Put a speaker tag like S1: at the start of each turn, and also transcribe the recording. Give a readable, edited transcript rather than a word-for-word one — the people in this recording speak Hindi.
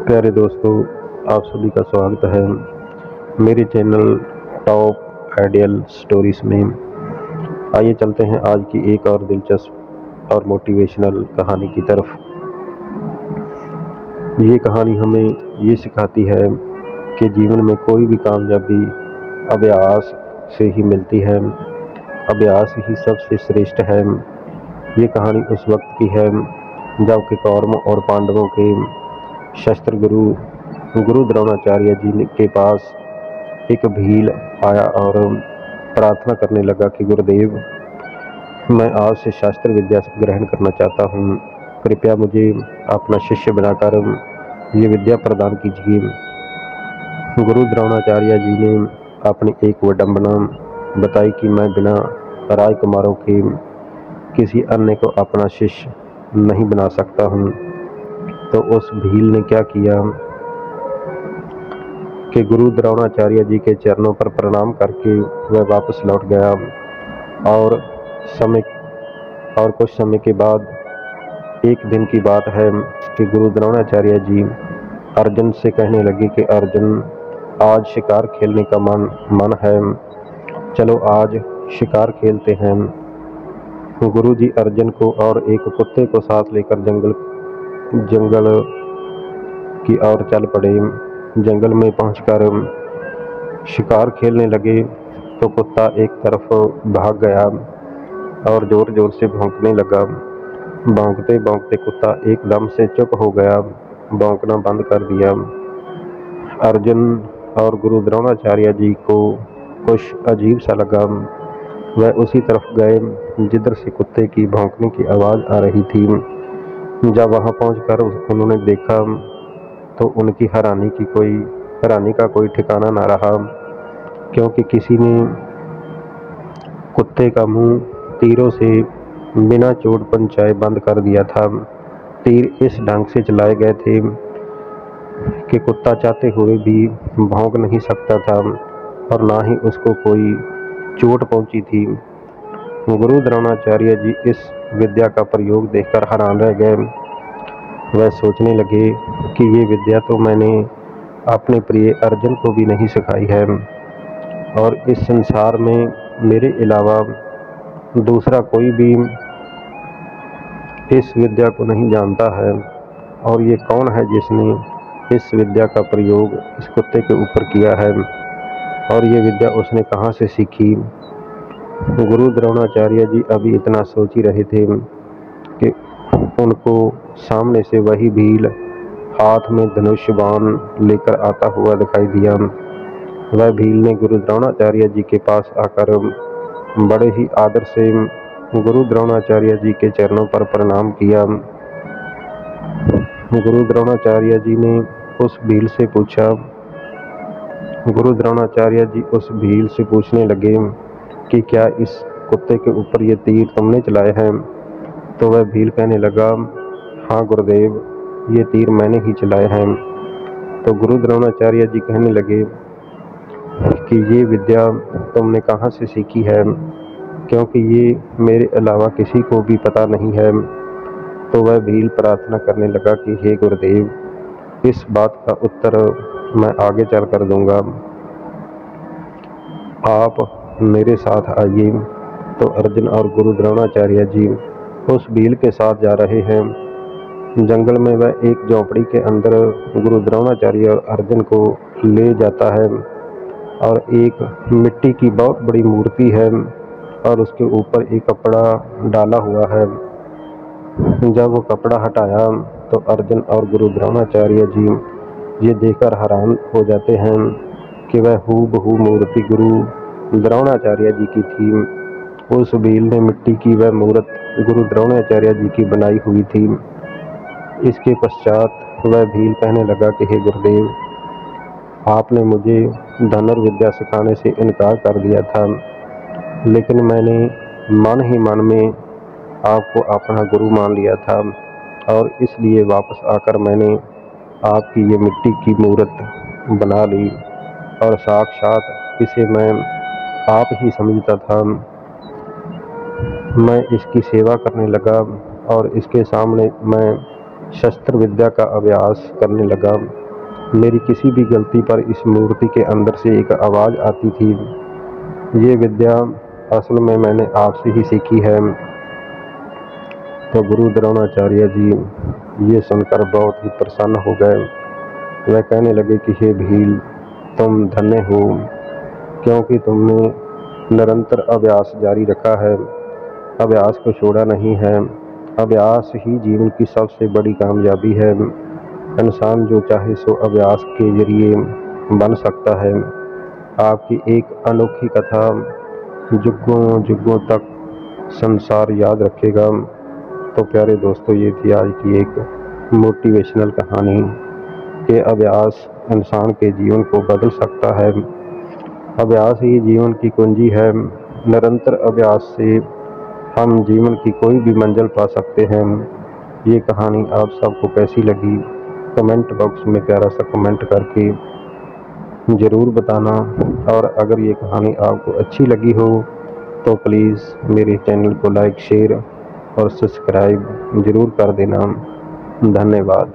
S1: प्यारे दोस्तों, आप सभी का स्वागत है मेरे चैनल टॉप आइडियल स्टोरीज में। आइए चलते हैं आज की एक और दिलचस्प और मोटिवेशनल कहानी की तरफ। ये कहानी हमें ये सिखाती है कि जीवन में कोई भी कामयाबी अभ्यास से ही मिलती है। अभ्यास ही सबसे श्रेष्ठ है। ये कहानी उस वक्त की है जब कि कौरवों और पांडवों के शस्त्र गुरु द्रोणाचार्य जी के पास एक भील आया और प्रार्थना करने लगा कि गुरुदेव, मैं आज से शास्त्र विद्या ग्रहण करना चाहता हूँ। कृपया मुझे अपना शिष्य बनाकर ये विद्या प्रदान कीजिए। गुरु द्रोणाचार्य जी ने अपनी एक विडंबना बताई कि मैं बिना राजकुमारों के किसी अन्य को अपना शिष्य नहीं बना सकता हूँ। तो उस भील ने क्या किया कि गुरु द्रोणाचार्य जी के चरणों पर प्रणाम करके वह वापस लौट गया और कुछ समय के बाद एक दिन की बात है कि गुरु द्रोणाचार्य जी अर्जुन से कहने लगे कि अर्जुन, आज शिकार खेलने का मन है, चलो आज शिकार खेलते हैं। गुरु जी अर्जुन को और एक कुत्ते को साथ लेकर जंगल की ओर चल पड़े। जंगल में पहुंचकर शिकार खेलने लगे तो कुत्ता एक तरफ भाग गया और जोर जोर से भौंकने लगा। भौंकते भौंकते कुत्ता एकदम से चुप हो गया, भौंकना बंद कर दिया। अर्जुन और गुरु द्रोणाचार्य जी को कुछ अजीब सा लगा। वह उसी तरफ गए जिधर से कुत्ते की भौंकने की आवाज़ आ रही थी। जब वहां पहुंचकर उन्होंने देखा तो उनकी हैरानी का कोई ठिकाना ना रहा, क्योंकि किसी ने कुत्ते का मुंह तीरों से बिना चोट पहुंचाए बंद कर दिया था। तीर इस ढंग से चलाए गए थे कि कुत्ता चाहते हुए भी भौंक नहीं सकता था और ना ही उसको कोई चोट पहुंची थी। गुरु द्रोणाचार्य जी इस विद्या का प्रयोग देखकर हैरान रह गए। वह सोचने लगे कि ये विद्या तो मैंने अपने प्रिय अर्जुन को भी नहीं सिखाई है और इस संसार में मेरे अलावा दूसरा कोई भी इस विद्या को नहीं जानता है। और ये कौन है जिसने इस विद्या का प्रयोग इस कुत्ते के ऊपर किया है और ये विद्या उसने कहाँ से सीखी। गुरु द्रोणाचार्य जी अभी इतना सोच ही रहे थे कि उनको सामने से वही भील हाथ में धनुष बाण लेकर आता हुआ दिखाई दिया। वह भील ने गुरु द्रोणाचार्य जी के पास आकर बड़े ही आदर से गुरु द्रोणाचार्य जी के चरणों पर प्रणाम किया। गुरु द्रोणाचार्य जी ने उस भील से पूछा गुरु द्रोणाचार्य जी उस भील से पूछने लगे कि क्या इस कुत्ते के ऊपर ये तीर तुमने चलाए हैं। तो वह भील कहने लगा, हाँ गुरुदेव, ये तीर मैंने ही चलाए हैं। तो गुरु द्रोणाचार्य जी कहने लगे कि ये विद्या तुमने कहाँ से सीखी है, क्योंकि ये मेरे अलावा किसी को भी पता नहीं है। तो वह भील प्रार्थना करने लगा कि हे गुरुदेव, इस बात का उत्तर मैं आगे चल कर दूंगा, आप मेरे साथ आइए। तो अर्जुन और गुरु द्रोणाचार्य जी उस भील के साथ जा रहे हैं। जंगल में वह एक झोपड़ी के अंदर गुरु द्रोणाचार्य और अर्जुन को ले जाता है और एक मिट्टी की बहुत बड़ी मूर्ति है और उसके ऊपर एक कपड़ा डाला हुआ है। जब वो कपड़ा हटाया तो अर्जुन और गुरु द्रोणाचार्य जी ये देखकर हैरान हो जाते हैं कि वह हूबहू मूर्ति गुरु द्रोणाचार्य जी की थी। उस भील ने मिट्टी की वह मूर्त गुरु द्रोणाचार्य जी की बनाई हुई थी। इसके पश्चात वह भील कहने लगा कि हे गुरुदेव, आपने मुझे धनुर्विद्या सिखाने से इनकार कर दिया था, लेकिन मैंने मन ही मन में आपको अपना गुरु मान लिया था और इसलिए वापस आकर मैंने आपकी ये मिट्टी की मूर्त बना ली और साक्षात इसे मैं आप ही समझता था। मैं इसकी सेवा करने लगा और इसके सामने मैं शस्त्र विद्या का अभ्यास करने लगा। मेरी किसी भी गलती पर इस मूर्ति के अंदर से एक आवाज़ आती थी। ये विद्या असल में मैंने आपसे ही सीखी है। तो गुरु द्रोणाचार्य जी ये सुनकर बहुत ही प्रसन्न हो गए। वह कहने लगे कि हे भील, तुम धन्य हो, क्योंकि तुमने निरंतर अभ्यास जारी रखा है, अभ्यास को छोड़ा नहीं है। अभ्यास ही जीवन की सबसे बड़ी कामयाबी है। इंसान जो चाहे सो अभ्यास के जरिए बन सकता है। आपकी एक अनोखी कथा जुगों जुगों तक संसार याद रखेगा। तो प्यारे दोस्तों, ये थी आज की एक मोटिवेशनल कहानी कि अभ्यास इंसान के जीवन को बदल सकता है। अभ्यास ही जीवन की कुंजी है। निरंतर अभ्यास से हम जीवन की कोई भी मंजिल पा सकते हैं। ये कहानी आप सबको कैसी लगी, कमेंट बॉक्स में प्यारा सा कमेंट करके ज़रूर बताना। और अगर ये कहानी आपको अच्छी लगी हो तो प्लीज़ मेरे चैनल को लाइक, शेयर और सब्सक्राइब ज़रूर कर देना। धन्यवाद।